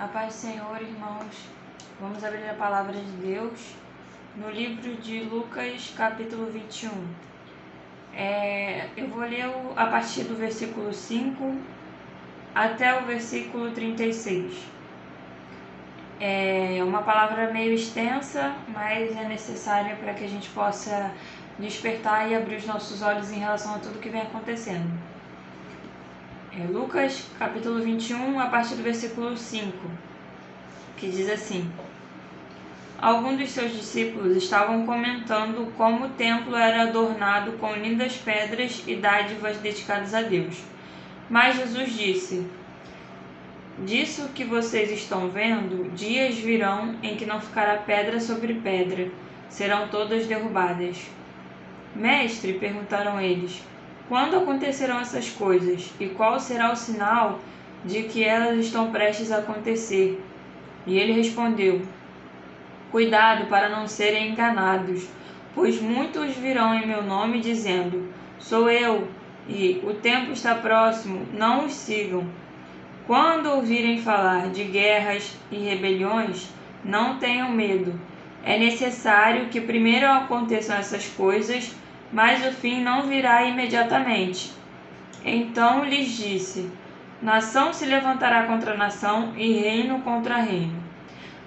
A paz do Senhor, irmãos. Vamos abrir a palavra de Deus no livro de Lucas, capítulo 21. Eu vou ler a partir do versículo 5 até o versículo 36. É uma palavra meio extensa, mas é necessária para que a gente possa despertar e abrir os nossos olhos em relação a tudo que vem acontecendo. Lucas, capítulo 21, a partir do versículo 5, que diz assim: Alguns dos seus discípulos estavam comentando como o templo era adornado com lindas pedras e dádivas dedicadas a Deus. Mas Jesus disse: Disso que vocês estão vendo, dias virão em que não ficará pedra sobre pedra, serão todas derrubadas. Mestre, perguntaram eles, quando acontecerão essas coisas, e qual será o sinal de que elas estão prestes a acontecer? E ele respondeu: Cuidado para não serem enganados, pois muitos virão em meu nome dizendo: Sou eu, e o tempo está próximo, não os sigam. Quando ouvirem falar de guerras e rebeliões, não tenham medo. É necessário que primeiro aconteçam essas coisas, mas o fim não virá imediatamente. Então lhes disse: Nação se levantará contra nação e reino contra reino.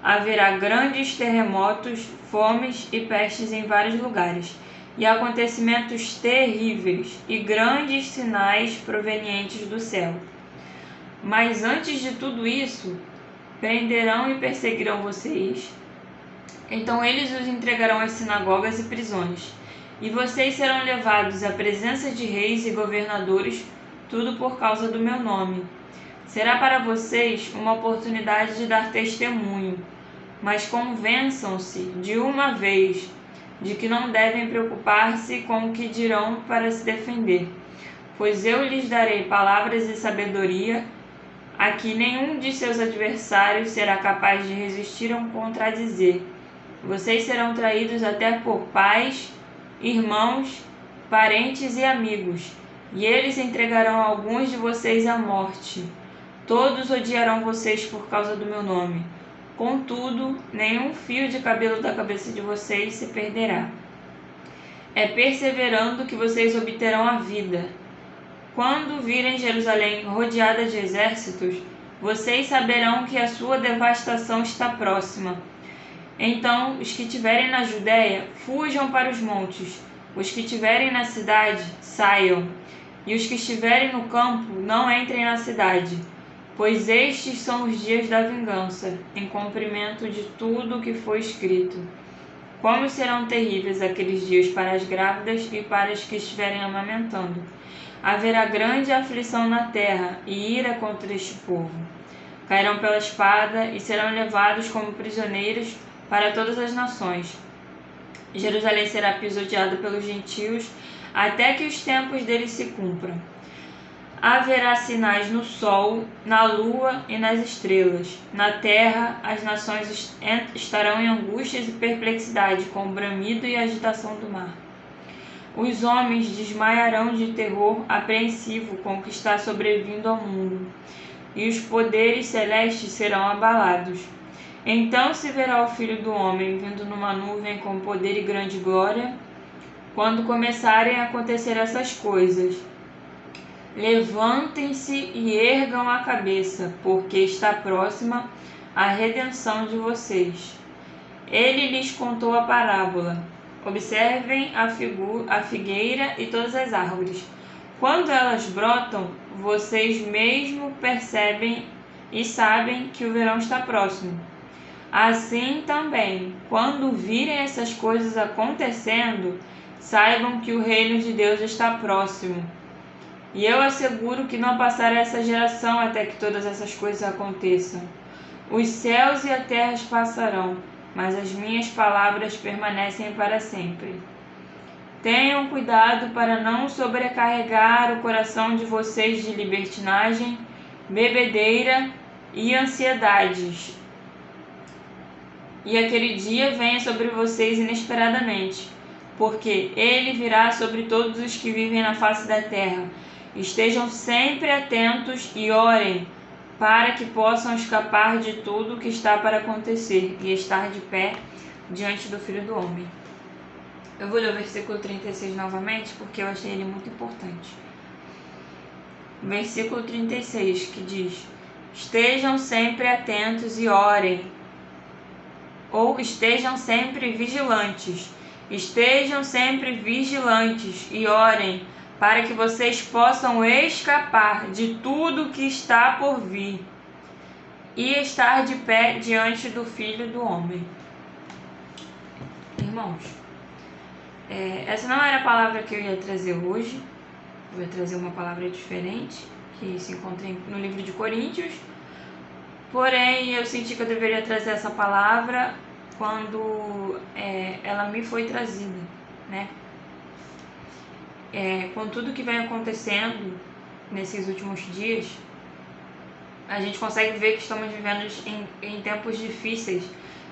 Haverá grandes terremotos, fomes e pestes em vários lugares, e acontecimentos terríveis e grandes sinais provenientes do céu. Mas antes de tudo isso, prenderão e perseguirão vocês. Então eles os entregarão às sinagogas e prisões, e vocês serão levados à presença de reis e governadores, tudo por causa do meu nome. Será para vocês uma oportunidade de dar testemunho, mas convençam-se de uma vez de que não devem preocupar-se com o que dirão para se defender, pois eu lhes darei palavras e sabedoria a que nenhum de seus adversários será capaz de resistir ou contradizer. Vocês serão traídos até por pais, irmãos, parentes e amigos, e eles entregarão alguns de vocês à morte. Todos odiarão vocês por causa do meu nome. Contudo, nenhum fio de cabelo da cabeça de vocês se perderá. É perseverando que vocês obterão a vida. Quando virem Jerusalém rodeada de exércitos, vocês saberão que a sua devastação está próxima. Então, os que estiverem na Judéia, fujam para os montes. Os que estiverem na cidade, saiam. E os que estiverem no campo, não entrem na cidade. Pois estes são os dias da vingança, em cumprimento de tudo o que foi escrito. Como serão terríveis aqueles dias para as grávidas e para as que estiverem amamentando. Haverá grande aflição na terra e ira contra este povo. Cairão pela espada e serão levados como prisioneiros para todas as nações. Jerusalém será pisoteada pelos gentios até que os tempos deles se cumpram. Haverá sinais no sol, na lua e nas estrelas. Na terra, as nações estarão em angústias e perplexidade, com o bramido e a agitação do mar. Os homens desmaiarão de terror apreensivo com o que está sobrevindo ao mundo, e os poderes celestes serão abalados. Então se verá o Filho do Homem vindo numa nuvem com poder e grande glória. Quando começarem a acontecer essas coisas, levantem-se e ergam a cabeça, porque está próxima a redenção de vocês. Ele lhes contou a parábola. Observem a figueira e todas as árvores. Quando elas brotam, vocês mesmo percebem e sabem que o verão está próximo. Assim também, quando virem essas coisas acontecendo, saibam que o reino de Deus está próximo. E eu asseguro que não passará essa geração até que todas essas coisas aconteçam. Os céus e a terra passarão, mas as minhas palavras permanecem para sempre. Tenham cuidado para não sobrecarregar o coração de vocês de libertinagem, bebedeira e ansiedades. E aquele dia venha sobre vocês inesperadamente, porque ele virá sobre todos os que vivem na face da terra. Estejam sempre atentos e orem para que possam escapar de tudo o que está para acontecer e estar de pé diante do Filho do Homem. Eu vou ler o versículo 36 novamente, porque eu achei ele muito importante. Versículo 36, que diz: estejam sempre atentos e orem, ou estejam sempre vigilantes. Estejam sempre vigilantes e orem, para que vocês possam escapar de tudo que está por vir e estar de pé diante do Filho do Homem. Irmãos, essa não era a palavra que eu ia trazer hoje. Eu ia trazer uma palavra diferente, que se encontra no livro de Coríntios. Porém, eu senti que eu deveria trazer essa palavra quando ela me foi trazida, né? Com tudo que vem acontecendo nesses últimos dias, a gente consegue ver que estamos vivendo em tempos difíceis,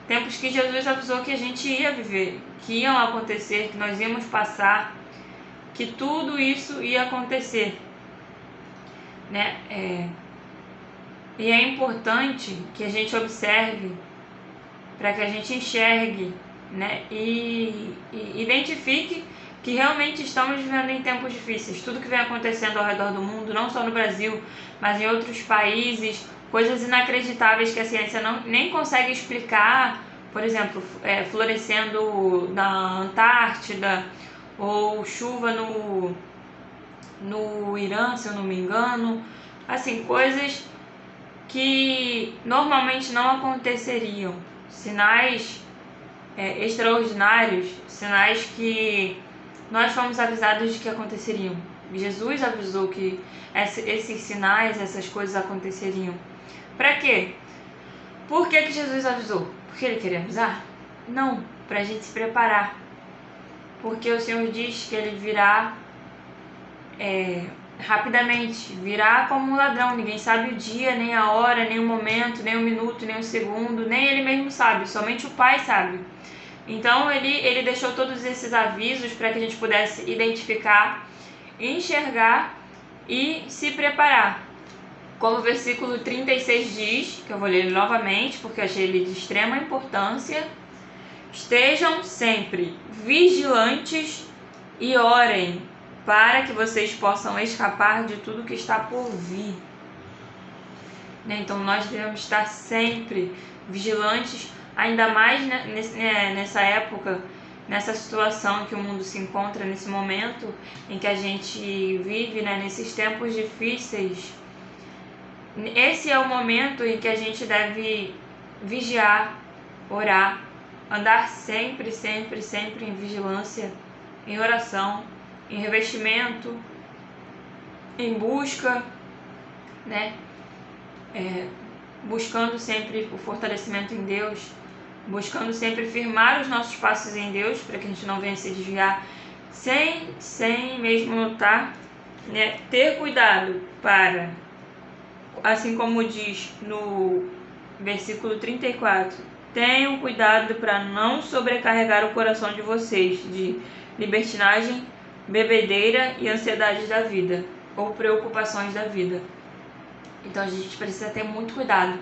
tempos que Jesus avisou que a gente ia viver, que iam acontecer, que nós íamos passar, que tudo isso ia acontecer, né? E é importante que a gente observe, para que a gente enxergue, né? E identifique que realmente estamos vivendo em tempos difíceis. Tudo que vem acontecendo ao redor do mundo, não só no Brasil, mas em outros países, coisas inacreditáveis que a ciência nem consegue explicar, por exemplo, florescendo na Antártida, ou chuva no Irã, se eu não me engano, assim, coisas que normalmente não aconteceriam, sinais extraordinários, sinais que nós fomos avisados de que aconteceriam. Jesus avisou que esses sinais, essas coisas aconteceriam. Para quê? Por que Jesus avisou? Porque ele queria avisar? Não, para a gente se preparar. Porque o Senhor diz que ele virá rapidamente, virá como um ladrão. Ninguém sabe o dia, nem a hora, nem o momento, nem o minuto, nem o segundo, nem ele mesmo sabe, somente o Pai sabe. Então ele deixou todos esses avisos para que a gente pudesse identificar, enxergar e se preparar. Como o versículo 36 diz, que eu vou ler novamente porque eu achei ele de extrema importância: estejam sempre vigilantes e orem, para que vocês possam escapar de tudo que está por vir. Então nós devemos estar sempre vigilantes, ainda mais nessa época, nessa situação que o mundo se encontra, nesse momento em que a gente vive, né, nesses tempos difíceis. Esse é o momento em que a gente deve vigiar, orar, andar sempre, sempre, sempre em vigilância, em oração, em revestimento, em busca, né? Buscando sempre o fortalecimento em Deus, buscando sempre firmar os nossos passos em Deus, para que a gente não venha se desviar, sem mesmo lutar, né? Ter cuidado para, assim como diz no versículo 34, tenham cuidado para não sobrecarregar o coração de vocês de libertinagem, bebedeira e ansiedade da vida, ou preocupações da vida. Então a gente precisa ter muito cuidado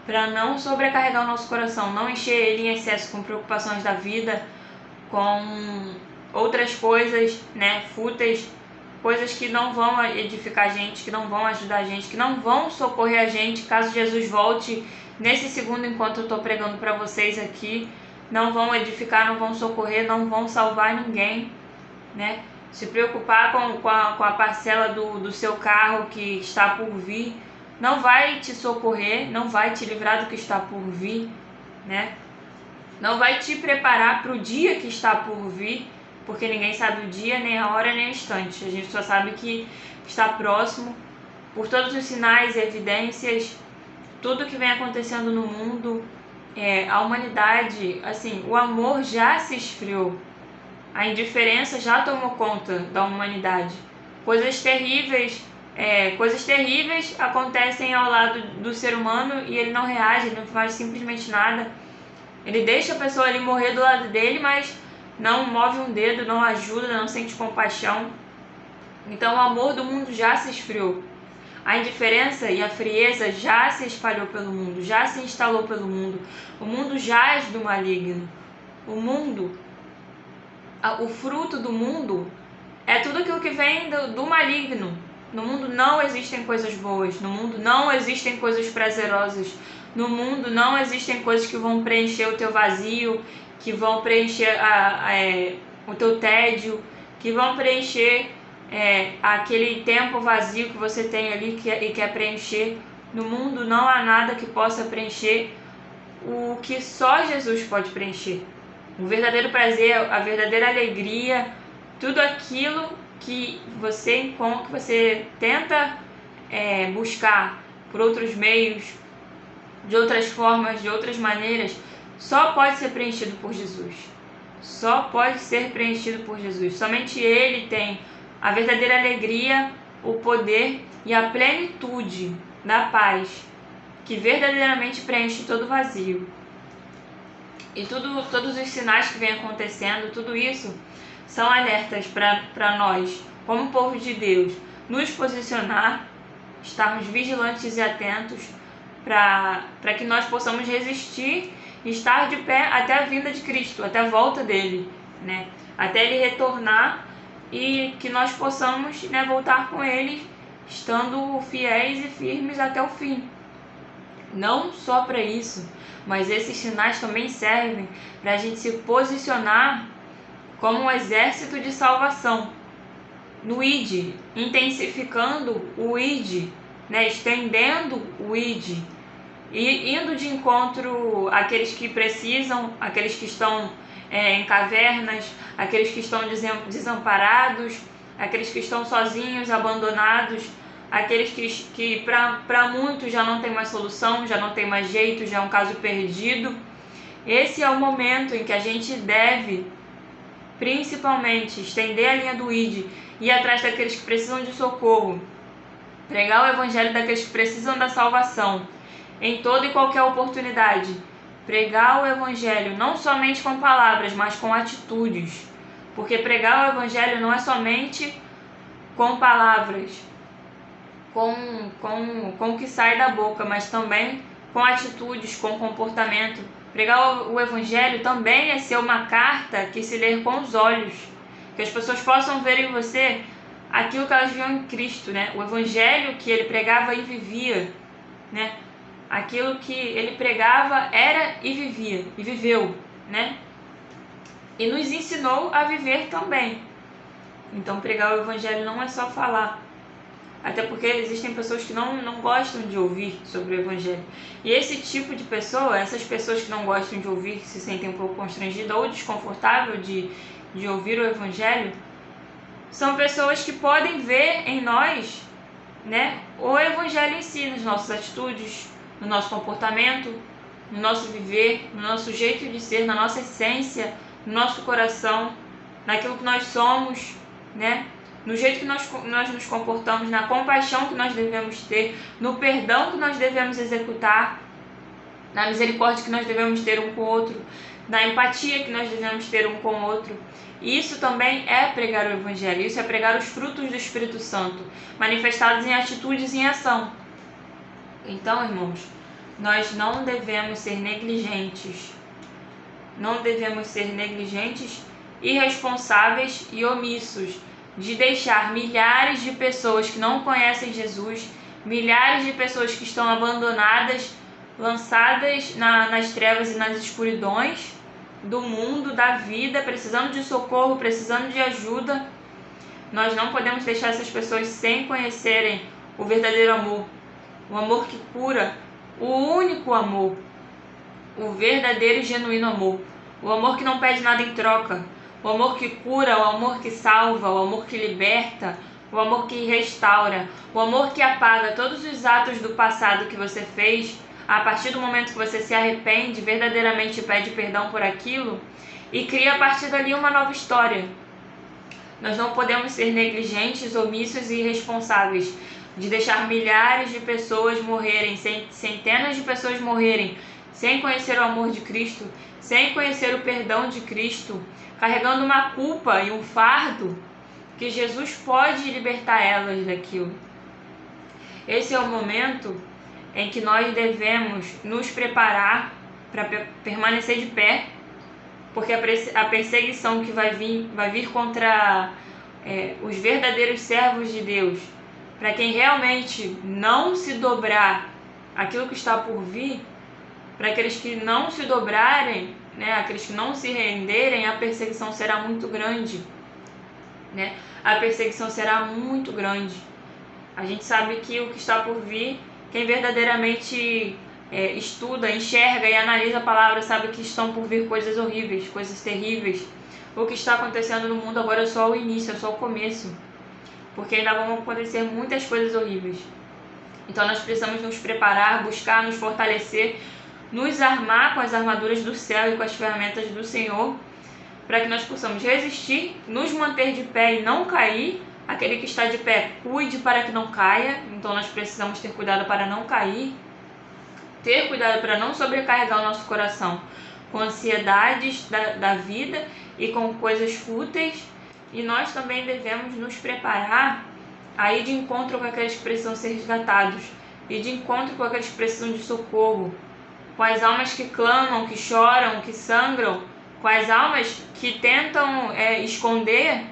para não sobrecarregar o nosso coração, não encher ele em excesso com preocupações da vida, com outras coisas, né, fúteis, coisas que não vão edificar a gente, que não vão ajudar a gente, que não vão socorrer a gente caso Jesus volte nesse segundo enquanto eu estou pregando para vocês aqui. Não vão edificar, não vão socorrer, não vão salvar ninguém, né? Se preocupar com a parcela do seu carro que está por vir não vai te socorrer, não vai te livrar do que está por vir, né? Não vai te preparar para o dia que está por vir, porque ninguém sabe o dia, nem a hora, nem o instante. A gente só sabe que está próximo por todos os sinais e evidências, tudo que vem acontecendo no mundo. A humanidade, assim, o amor já se esfriou, a indiferença já tomou conta da humanidade. Coisas terríveis acontecem ao lado do ser humano e ele não reage, ele não faz simplesmente nada. Ele deixa a pessoa ali morrer do lado dele, mas não move um dedo, não ajuda, não sente compaixão. Então o amor do mundo já se esfriou. A indiferença e a frieza já se espalhou pelo mundo, já se instalou pelo mundo. O mundo jaz do maligno. O fruto do mundo é tudo aquilo que vem do maligno. No mundo não existem coisas boas, no mundo não existem coisas prazerosas, no mundo não existem coisas que vão preencher o teu vazio, que vão preencher o teu tédio, que vão preencher aquele tempo vazio que você tem ali e quer preencher. No mundo não há nada que possa preencher o que só Jesus pode preencher. O verdadeiro prazer, a verdadeira alegria, tudo aquilo que você tenta buscar por outros meios, de outras formas, de outras maneiras, só pode ser preenchido por Jesus. Só pode ser preenchido por Jesus. Somente Ele tem a verdadeira alegria, o poder e a plenitude da paz, que verdadeiramente preenche todo vazio. E todos os sinais que vem acontecendo, tudo isso são alertas para nós, como povo de Deus, nos posicionar, estarmos vigilantes e atentos para que nós possamos resistir e estar de pé até a vinda de Cristo, até a volta dele, né? Até ele retornar e que nós possamos, né, voltar com ele, estando fiéis e firmes até o fim. Não só para isso, mas esses sinais também servem para a gente se posicionar como um exército de salvação no ID, intensificando o ID, né, estendendo o ID e indo de encontro àqueles que precisam, aqueles que estão em cavernas, aqueles que estão desamparados, aqueles que estão sozinhos, abandonados, aqueles que para muitos já não tem mais solução, já não tem mais jeito, já é um caso perdido. Esse é o momento em que a gente deve, principalmente, estender a linha do ID, ir atrás daqueles que precisam de socorro, pregar o evangelho daqueles que precisam da salvação, em toda e qualquer oportunidade. Pregar o evangelho não somente com palavras, mas com atitudes, porque pregar o evangelho não é somente com palavras, com o que sai da boca, mas também com atitudes, com comportamento. Pregar o evangelho também é ser uma carta que se lê com os olhos, que as pessoas possam ver em você aquilo que elas viam em Cristo, né? O evangelho que ele pregava e vivia, né? Aquilo que ele pregava era e vivia, e viveu, né? E nos ensinou a viver também. Então pregar o evangelho não é só falar, até porque existem pessoas que não gostam de ouvir sobre o evangelho. E esse tipo de pessoa, essas pessoas que não gostam de ouvir, que se sentem um pouco constrangidas ou desconfortáveis de ouvir o evangelho, são pessoas que podem ver em nós, né, o evangelho em si, nas nossas atitudes, no nosso comportamento, no nosso viver, no nosso jeito de ser, na nossa essência, no nosso coração, naquilo que nós somos, né? No jeito que nós nos comportamos, na compaixão que nós devemos ter, no perdão que nós devemos executar, na misericórdia que nós devemos ter um com o outro, na empatia que nós devemos ter um com o outro. Isso também é pregar o evangelho, isso é pregar os frutos do Espírito Santo, manifestados em atitudes e em ação. Então, irmãos, nós não devemos ser negligentes, irresponsáveis e omissos de deixar milhares de pessoas que não conhecem Jesus, milhares de pessoas que estão abandonadas, lançadas nas trevas e nas escuridões do mundo, da vida, precisando de socorro, precisando de ajuda. Nós não podemos deixar essas pessoas sem conhecerem o verdadeiro amor, o amor que cura, o único amor, o verdadeiro e genuíno amor, o amor que não pede nada em troca, o amor que cura, o amor que salva, o amor que liberta, o amor que restaura, o amor que apaga todos os atos do passado que você fez, a partir do momento que você se arrepende, verdadeiramente pede perdão por aquilo e cria a partir dali uma nova história. Nós não podemos ser negligentes, omissos e irresponsáveis de deixar milhares de pessoas morrerem, centenas de pessoas morrerem, sem conhecer o amor de Cristo, sem conhecer o perdão de Cristo, carregando uma culpa e um fardo que Jesus pode libertar elas daquilo. Esse é o momento em que nós devemos nos preparar para permanecer de pé, porque a perseguição que vai vir contra os verdadeiros servos de Deus, para quem realmente não se dobrar aquilo que está por vir, para aqueles que não se dobrarem, né, aqueles que não se renderem, a perseguição será muito grande, né? A perseguição será muito grande. A gente sabe que o que está por vir, quem verdadeiramente estuda, enxerga e analisa a palavra, sabe que estão por vir coisas horríveis, coisas terríveis. O que está acontecendo no mundo agora é só o início, é só o começo, porque ainda vão acontecer muitas coisas horríveis. Então nós precisamos nos preparar, buscar, nos fortalecer, nos armar com as armaduras do céu e com as ferramentas do Senhor, para que nós possamos resistir, nos manter de pé e não cair. Aquele que está de pé, cuide para que não caia. Então nós precisamos ter cuidado para não cair, ter cuidado para não sobrecarregar o nosso coração com ansiedades da vida e com coisas fúteis. E nós também devemos nos preparar a ir de encontro com aqueles que precisam ser resgatados, e de encontro com aqueles que precisam de socorro, com as almas que clamam, que choram, que sangram, com as almas que tentam esconder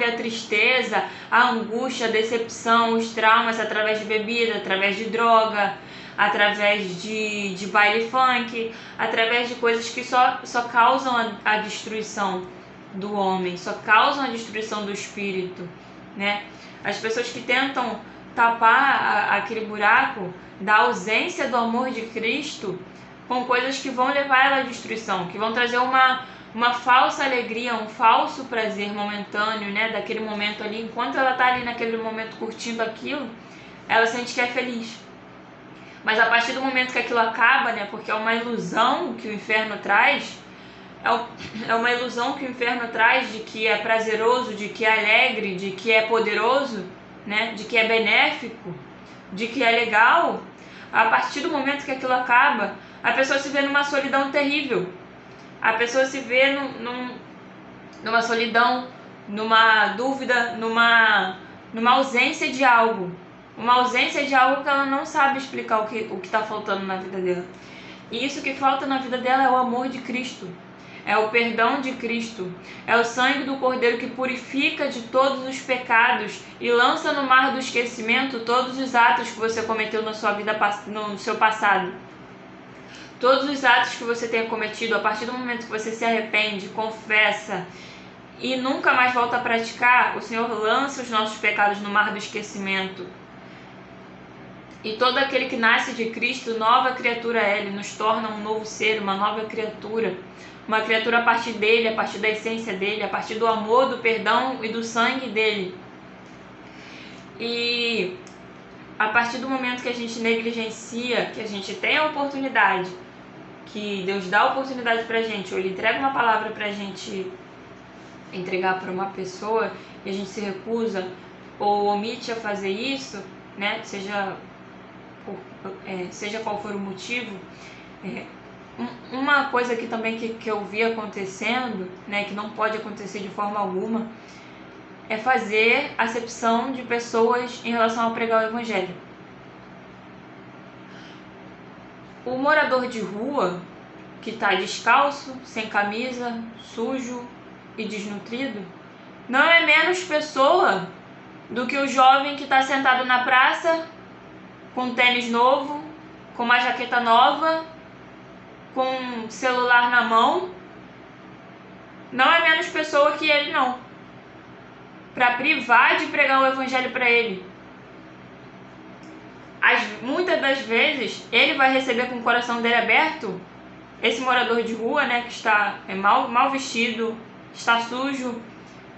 a tristeza, a angústia, a decepção, os traumas através de bebida, através de droga, através de baile funk, através de coisas que só causam a destruição do homem, só causam a destruição do espírito, né? As pessoas que tentam tapar aquele buraco da ausência do amor de Cristo com coisas que vão levar ela à destruição, que vão trazer uma falsa alegria, um falso prazer momentâneo, né? Daquele momento ali, enquanto ela está ali naquele momento curtindo aquilo, ela sente que é feliz. Mas a partir do momento que aquilo acaba, né? Porque é uma ilusão que o inferno traz, é uma ilusão que o inferno traz de que é prazeroso, de que é alegre, de que é poderoso, né? De que é benéfico, de que é legal. A partir do momento que aquilo acaba, a pessoa se vê numa solidão terrível. A pessoa se vê numa solidão, numa dúvida, numa ausência de algo. Uma ausência de algo que ela não sabe explicar o que está faltando na vida dela. E isso que falta na vida dela é o amor de Cristo. É o perdão de Cristo. É o sangue do Cordeiro que purifica de todos os pecados e lança no mar do esquecimento todos os atos que você cometeu na sua vida, no seu passado. Todos os atos que você tenha cometido, a partir do momento que você se arrepende, confessa e nunca mais volta a praticar, o Senhor lança os nossos pecados no mar do esquecimento. E todo aquele que nasce de Cristo, nova criatura é. Ele nos torna um novo ser, uma nova criatura. Uma criatura a partir dele, a partir da essência dele, a partir do amor, do perdão e do sangue dele. E a partir do momento que a gente negligencia, que a gente tem a oportunidade, que Deus dá a oportunidade pra gente, ou Ele entrega uma palavra pra gente entregar para uma pessoa e a gente se recusa ou omite a fazer isso, né? Seja qual for o motivo, uma coisa que também que eu vi acontecendo, né, que não pode acontecer de forma alguma, é fazer acepção de pessoas em relação a pregar o evangelho. O morador de rua que está descalço, sem camisa, sujo e desnutrido, não é menos pessoa do que o jovem que está sentado na praça com um tênis novo, com uma jaqueta nova, com um celular na mão. Não é menos pessoa que ele, não, para privar de pregar o evangelho para ele. Muitas das vezes ele vai receber com o coração dele aberto. Esse morador de rua, né, que está mal vestido, está sujo,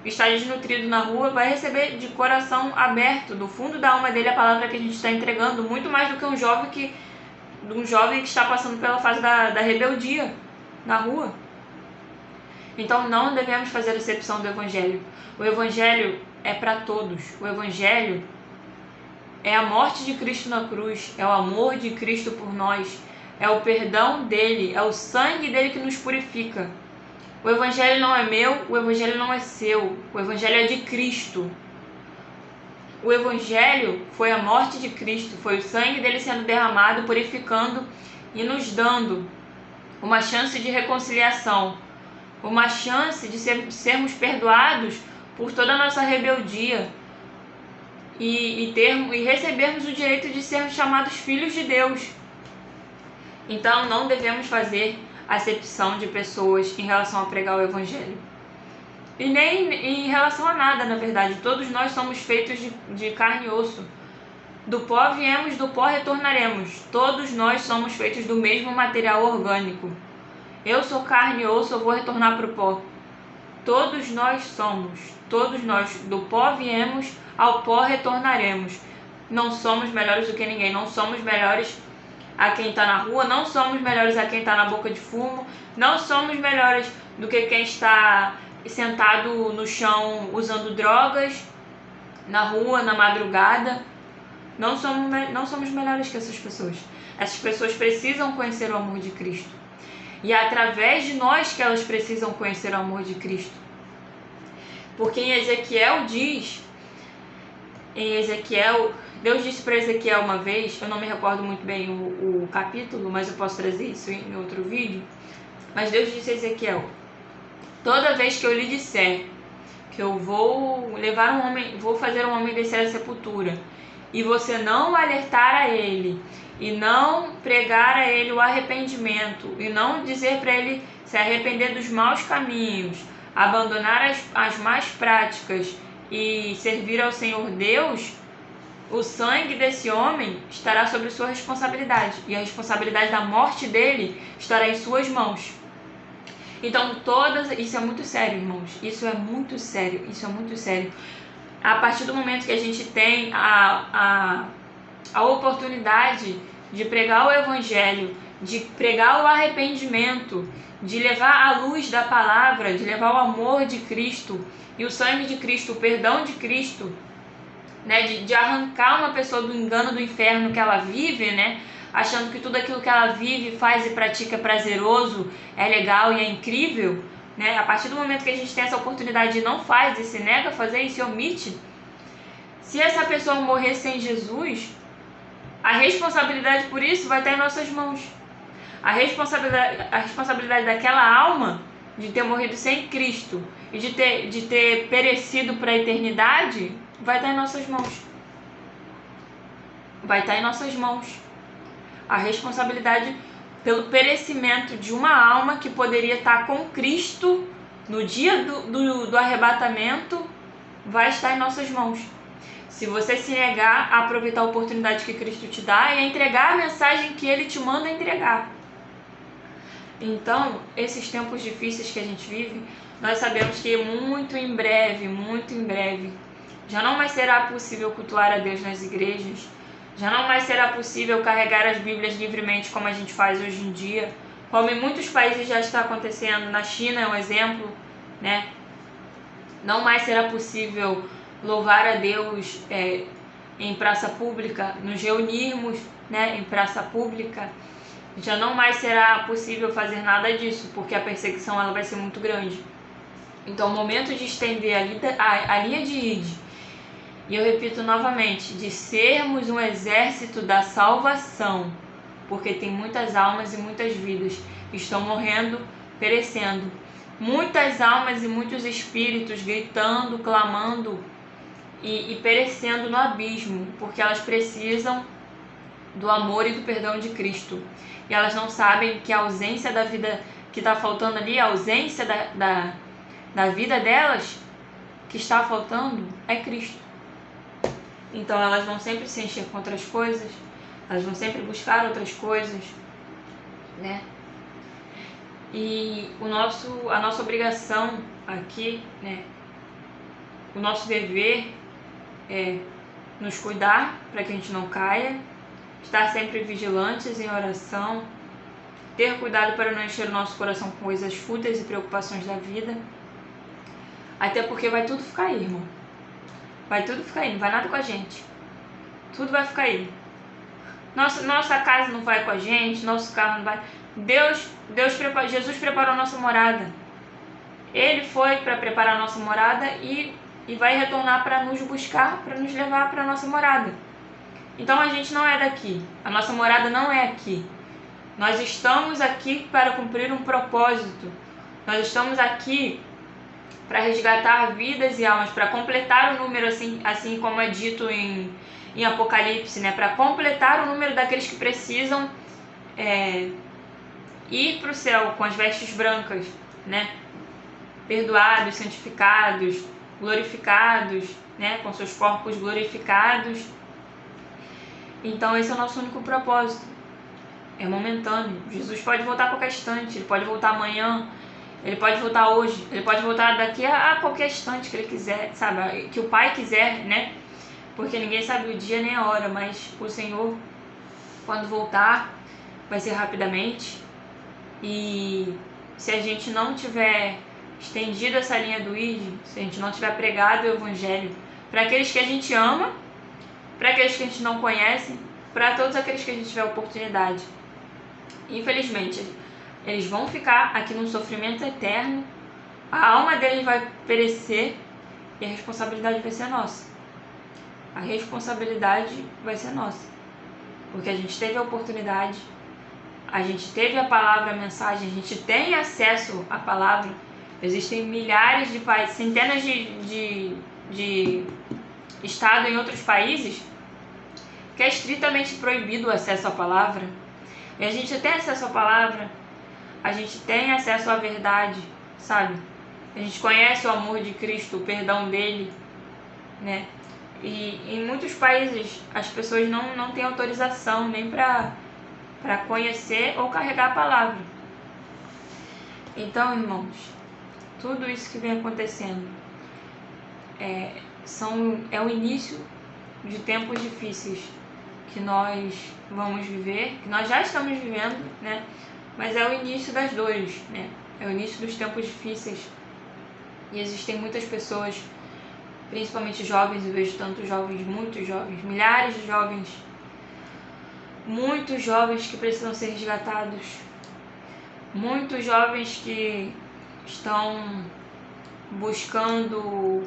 está desnutrido na rua, vai receber de coração aberto, do fundo da alma dele, a palavra que a gente está entregando, muito mais do que um jovem que está passando pela fase da rebeldia na rua. Então não devemos fazer acepção do evangelho. O evangelho é para todos. O evangelho é a morte de Cristo na cruz, é o amor de Cristo por nós, é o perdão dele, é o sangue dele que nos purifica. O evangelho não é meu, o evangelho não é seu, o evangelho é de Cristo. O Evangelho foi a morte de Cristo, foi o sangue dele sendo derramado, purificando e nos dando uma chance de reconciliação, uma chance de sermos perdoados por toda a nossa rebeldia e recebermos o direito de sermos chamados filhos de Deus. Então não devemos fazer acepção de pessoas em relação a pregar o Evangelho. E nem em relação a nada, na verdade. Todos nós somos feitos de carne e osso. Do pó viemos, do pó retornaremos. Todos nós somos feitos do mesmo material orgânico. Eu sou carne e osso, eu vou retornar para o pó. Todos nós do pó viemos, ao pó retornaremos. Não somos melhores do que ninguém, não somos melhores a quem está na rua, não somos melhores a quem está na boca de fumo, não somos melhores do que quem está sentado no chão usando drogas, na rua, na madrugada. Não somos melhores que essas pessoas. Essas pessoas precisam conhecer o amor de Cristo. E é através de nós que elas precisam conhecer o amor de Cristo. Porque em Ezequiel Deus disse para Ezequiel uma vez, eu não me recordo muito bem o capítulo, mas eu posso trazer isso em outro vídeo. Mas Deus disse a Ezequiel: toda vez que eu lhe disser que eu vou fazer um homem descer à sepultura, e você não alertar a ele, e não pregar a ele o arrependimento, e não dizer para ele se arrepender dos maus caminhos, abandonar as más práticas e servir ao Senhor Deus, o sangue desse homem estará sobre sua responsabilidade, e a responsabilidade da morte dele estará em suas mãos. Então, isso é muito sério, irmãos. Isso é muito sério. A partir do momento que a gente tem a oportunidade de pregar o Evangelho, de pregar o arrependimento, de levar a luz da palavra, de levar o amor de Cristo e o sangue de Cristo, o perdão de Cristo, né, de arrancar uma pessoa do engano do inferno que ela vive, né, achando que tudo aquilo que ela vive, faz e pratica é prazeroso, é legal e é incrível, né? A partir do momento que a gente tem essa oportunidade e não faz, e se nega a fazer e se omite, se essa pessoa morrer sem Jesus, a responsabilidade por isso vai estar em nossas mãos. A responsabilidade daquela alma de ter morrido sem Cristo e de ter perecido para a eternidade vai estar em nossas mãos. Vai estar em nossas mãos. A responsabilidade pelo perecimento de uma alma que poderia estar com Cristo no dia do arrebatamento vai estar em nossas mãos. Se você se negar a aproveitar a oportunidade que Cristo te dá e a entregar a mensagem que Ele te manda entregar. Então, esses tempos difíceis que a gente vive, nós sabemos que muito em breve, já não mais será possível cultuar a Deus nas igrejas, já não mais será possível carregar as Bíblias livremente como a gente faz hoje em dia, como em muitos países já está acontecendo, na China é um exemplo, né? Não mais será possível louvar a Deus em praça pública, nos reunirmos, né, em praça pública. Já não mais será possível fazer nada disso, porque a perseguição ela vai ser muito grande. Então, o momento de estender a linha de ide, e eu repito novamente, de sermos um exército da salvação, porque tem muitas almas e muitas vidas que estão morrendo, perecendo. Muitas almas e muitos espíritos gritando, clamando e perecendo no abismo, porque elas precisam do amor e do perdão de Cristo. E elas não sabem que a ausência da vida que está faltando ali, a ausência da vida delas que está faltando é Cristo. Então elas vão sempre se encher com outras coisas, elas vão sempre buscar outras coisas, né? E a nossa obrigação aqui, né? O nosso dever é nos cuidar para que a gente não caia, estar sempre vigilantes em oração, ter cuidado para não encher o nosso coração com coisas fúteis e preocupações da vida, até porque vai tudo ficar aí, irmão. Vai tudo ficar aí, não vai nada com a gente. Tudo vai ficar aí. Nossa casa não vai com a gente, nosso carro não vai. Jesus preparou a nossa morada. Ele foi para preparar a nossa morada e e vai retornar para nos buscar, para nos levar para a nossa morada. Então a gente não é daqui, a nossa morada não é aqui. Nós estamos aqui para cumprir um propósito. Nós estamos aqui para resgatar vidas e almas, para completar o número, assim como é dito em Apocalipse, né? Para completar o número daqueles que precisam ir para o céu com as vestes brancas, né? Perdoados, santificados, glorificados, né? Com seus corpos glorificados. Então esse é o nosso único propósito. É momentâneo. Jesus pode voltar a qualquer instante, ele pode voltar amanhã, ele pode voltar hoje, ele pode voltar daqui a qualquer instante que ele quiser, sabe? Que o Pai quiser, né? Porque ninguém sabe o dia nem a hora, mas o Senhor, quando voltar, vai ser rapidamente. E se a gente não tiver estendido essa linha do ID, se a gente não tiver pregado o Evangelho para aqueles que a gente ama, para aqueles que a gente não conhece, para todos aqueles que a gente tiver oportunidade, infelizmente, eles vão ficar aqui num sofrimento eterno, a alma deles vai perecer e a responsabilidade vai ser nossa. A responsabilidade vai ser nossa, porque a gente teve a oportunidade, a gente teve a palavra, a mensagem, a gente tem acesso à palavra. Existem milhares de países, centenas de estados em outros países que é estritamente proibido o acesso à palavra. E a gente tem acesso à palavra, a gente tem acesso à verdade, sabe? A gente conhece o amor de Cristo, o perdão dele, né? E em muitos países as pessoas não têm autorização nem para conhecer ou carregar a palavra. Então, irmãos, tudo isso que vem acontecendo é o início de tempos difíceis que nós vamos viver, que nós já estamos vivendo, né? Mas é o início das dores, né? É o início dos tempos difíceis. E existem muitas pessoas, principalmente jovens, eu vejo tantos jovens, muitos jovens, milhares de jovens, muitos jovens que precisam ser resgatados, muitos jovens que estão buscando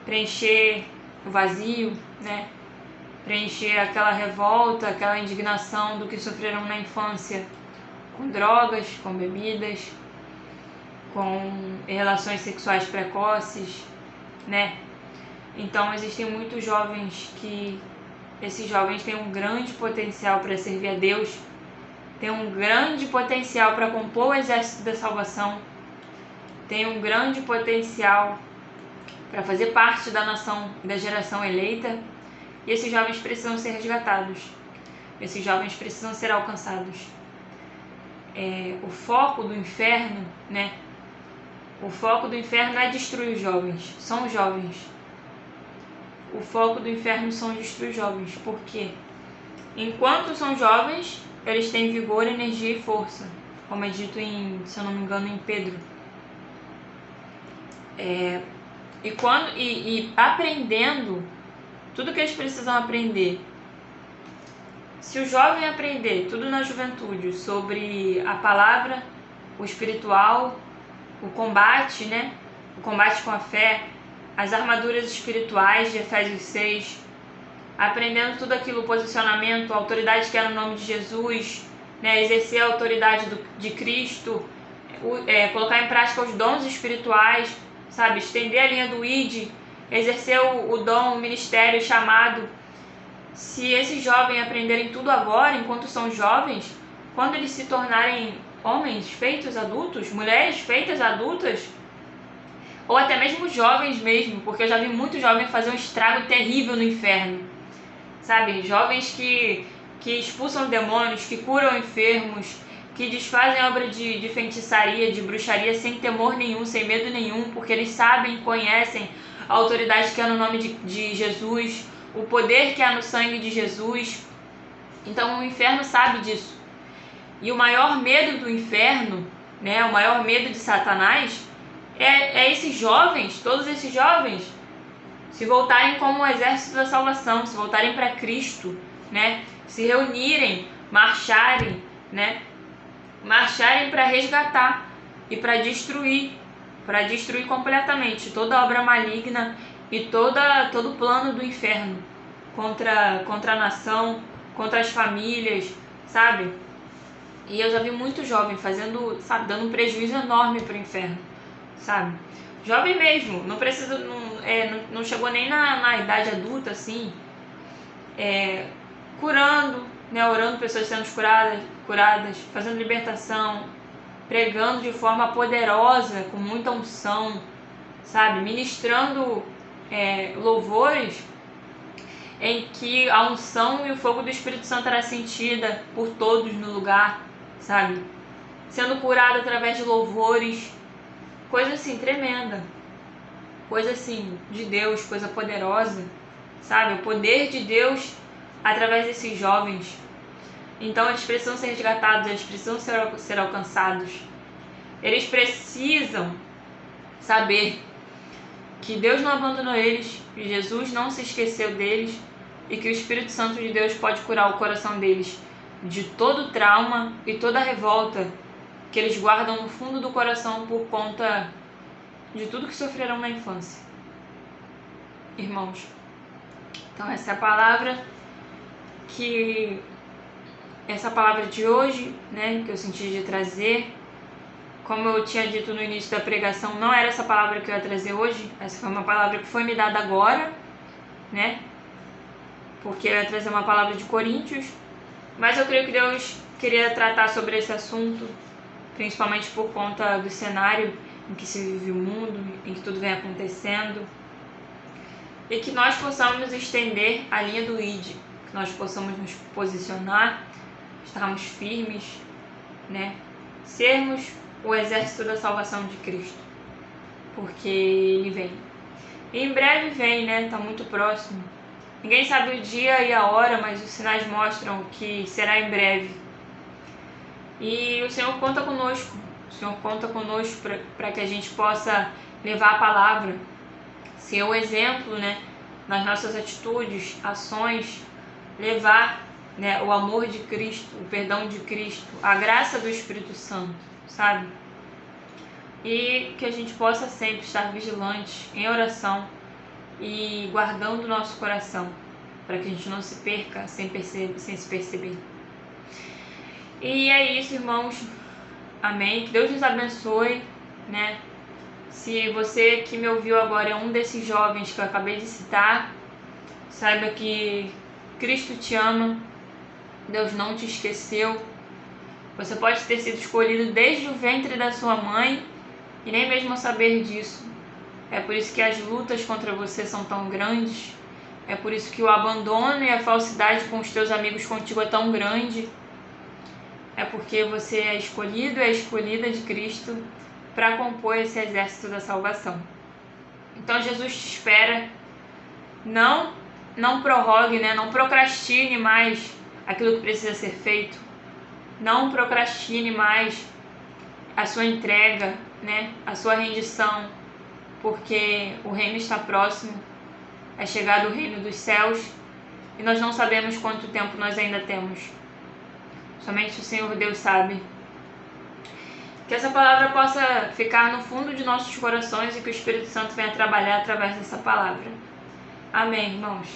preencher o vazio, né? Preencher aquela revolta, aquela indignação do que sofreram na infância, com drogas, com bebidas, com relações sexuais precoces, né? Então existem muitos jovens que esses jovens têm um grande potencial para servir a Deus, têm um grande potencial para compor o exército da salvação, têm um grande potencial para fazer parte da nação, da geração eleita. E esses jovens precisam ser resgatados. Esses jovens precisam ser alcançados. O foco do inferno, né? O foco do inferno é destruir os jovens. São os jovens. O foco do inferno são destruir os jovens. Por quê? Enquanto são jovens, eles têm vigor, energia e força. Como é dito se eu não me engano, em Pedro. E aprendendo tudo que eles precisam aprender. Se o jovem aprender tudo na juventude sobre a palavra, o espiritual, o combate, né? O combate com a fé, as armaduras espirituais de Efésios 6, aprendendo tudo aquilo, o posicionamento, a autoridade que é no nome de Jesus, né? Exercer a autoridade de Cristo, colocar em prática os dons espirituais, sabe? Estender a linha do ID, exercer o dom, o ministério, o chamado. Se esses jovens aprenderem tudo agora, enquanto são jovens, quando eles se tornarem homens feitos adultos, mulheres feitas adultas, ou até mesmo jovens mesmo, porque eu já vi muitos jovens fazer um estrago terrível no inferno, sabe? Jovens que expulsam demônios, que curam enfermos, que desfazem obra de feitiçaria, de bruxaria sem temor nenhum, sem medo nenhum, porque eles sabem, conhecem a autoridade que há no nome de Jesus, o poder que há no sangue de Jesus. Então o inferno sabe disso. E o maior medo do inferno, né, o maior medo de Satanás, é esses jovens, todos esses jovens, se voltarem como o exército da salvação, se voltarem para Cristo, né, se reunirem, marcharem, né, marcharem para resgatar e para destruir para destruir completamente toda obra maligna e todo o plano do inferno contra a nação, contra as famílias, sabe? E eu já vi muito jovem fazendo, sabe, dando um prejuízo enorme para o inferno, sabe? Jovem mesmo, não precisa, não chegou nem na idade adulta, assim, curando, né, orando pessoas sendo curadas, fazendo libertação, pregando de forma poderosa, com muita unção, sabe? Ministrando louvores em que a unção e o fogo do Espírito Santo era sentida por todos no lugar, sabe? Sendo curado através de louvores, coisa assim tremenda, coisa assim de Deus, coisa poderosa, sabe? O poder de Deus através desses jovens. Então eles precisam ser resgatados, eles precisam ser alcançados. Eles precisam saber que Deus não abandonou eles, que Jesus não se esqueceu deles e que o Espírito Santo de Deus pode curar o coração deles de todo trauma e toda revolta que eles guardam no fundo do coração por conta de tudo que sofreram na infância. Irmãos, então essa é a palavra de hoje, né, que eu senti de trazer. Como eu tinha dito no início da pregação, não era essa palavra que eu ia trazer hoje. Essa foi uma palavra que foi me dada agora, né? Porque eu ia trazer uma palavra de Coríntios. Mas eu creio que Deus queria tratar sobre esse assunto, principalmente por conta do cenário em que se vive o mundo, em que tudo vem acontecendo. E que nós possamos estender a linha do ID, que nós possamos nos posicionar, estarmos firmes, né? Sermos o exército da salvação de Cristo, porque Ele vem. E em breve vem, né? Está muito próximo. Ninguém sabe o dia e a hora, mas os sinais mostram que será em breve. E o Senhor conta conosco. O Senhor conta conosco para que a gente possa levar a palavra, ser o exemplo, né? Nas nossas atitudes, ações, levar, né, o amor de Cristo, o perdão de Cristo, a graça do Espírito Santo, sabe? E que a gente possa sempre estar vigilante, em oração e guardando o nosso coração, para que a gente não se perca sem se perceber. E é isso, irmãos. Amém. Que Deus nos abençoe, né? Se você que me ouviu agora é um desses jovens que eu acabei de citar, saiba que Cristo te ama, Deus não te esqueceu. Você pode ter sido escolhido desde o ventre da sua mãe e nem mesmo saber disso. É por isso que as lutas contra você são tão grandes. É por isso que o abandono e a falsidade com os teus amigos contigo é tão grande. É porque você é escolhido e é escolhida de Cristo para compor esse exército da salvação. Então Jesus te espera. Não prorrogue, né? Não procrastine mais aquilo que precisa ser feito. Não procrastine mais a sua entrega, né? A sua rendição, porque o reino está próximo. É chegado o reino dos céus e nós não sabemos quanto tempo nós ainda temos. Somente o Senhor Deus sabe. Que essa palavra possa ficar no fundo de nossos corações e que o Espírito Santo venha trabalhar através dessa palavra. Amém, irmãos.